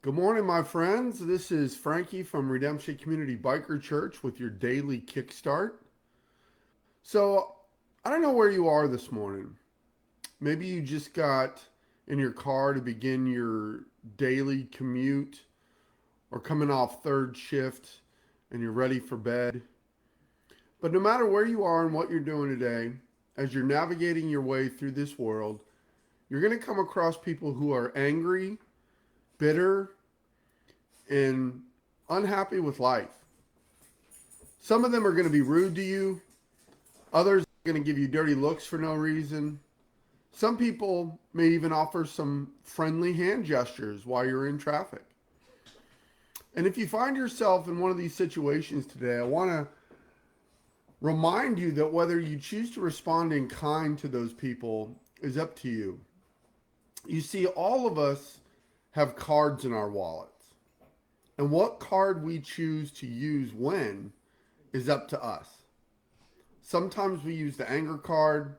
Good morning, my friends. This is Frankie from Redemption Community Biker Church with your daily kickstart. So, I don't know where you are this morning. Maybe you just got in your car to begin your daily commute or coming off third shift and you're ready for bed. But no matter where you are and what you're doing today, as you're navigating your way through this world, you're going to come across people who are angry, bitter, and unhappy with life. Some of them are going to be rude to you. Others are going to give you dirty looks for no reason. Some people may even offer some friendly hand gestures while you're in traffic. And if you find yourself in one of these situations today, I want to remind you that whether you choose to respond in kind to those people is up to you. You see, all of us have cards in our wallets. And what card we choose to use when is up to us. Sometimes we use the anger card.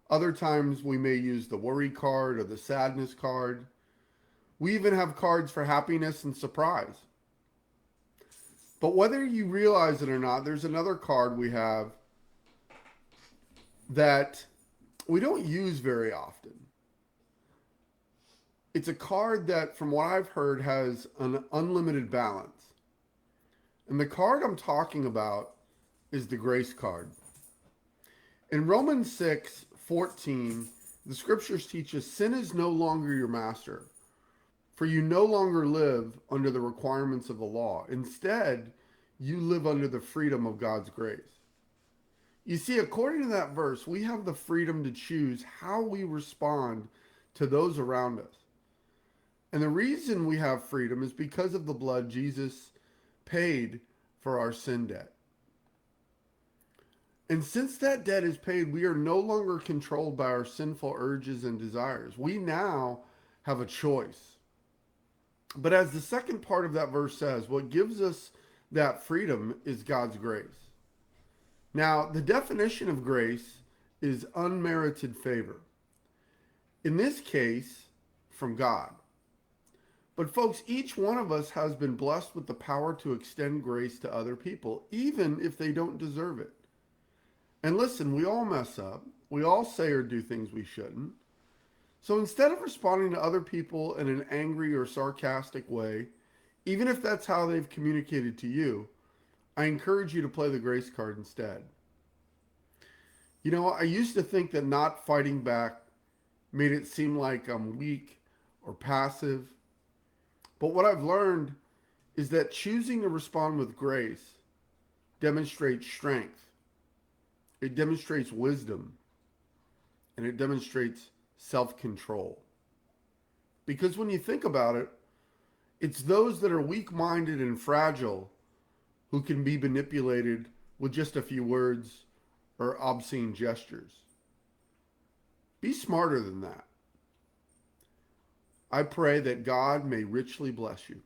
Other times we may use the worry card or the sadness card. We even have cards for happiness and surprise. But whether you realize it or not, there's another card we have that we don't use very often. It's a card that, from what I've heard, has an unlimited balance. And the card I'm talking about is the grace card. In Romans 6:14, the scriptures teach us sin is no longer your master, for you no longer live under the requirements of the law. Instead, you live under the freedom of God's grace. You see, according to that verse, we have the freedom to choose how we respond to those around us. And the reason we have freedom is because of the blood Jesus paid for our sin debt. And since that debt is paid, we are no longer controlled by our sinful urges and desires. We now have a choice. But as the second part of that verse says, what gives us that freedom is God's grace. Now, the definition of grace is unmerited favor. In this case, from God. But folks, each one of us has been blessed with the power to extend grace to other people, even if they don't deserve it. And listen, we all mess up. We all say or do things we shouldn't. So instead of responding to other people in an angry or sarcastic way, even if that's how they've communicated to you, I encourage you to play the grace card instead. You know, I used to think that not fighting back made it seem like I'm weak or passive. But what I've learned is that choosing to respond with grace demonstrates strength. It demonstrates wisdom, and it demonstrates self-control. Because when you think about it, it's those that are weak-minded and fragile who can be manipulated with just a few words or obscene gestures. Be smarter than that. I pray that God may richly bless you.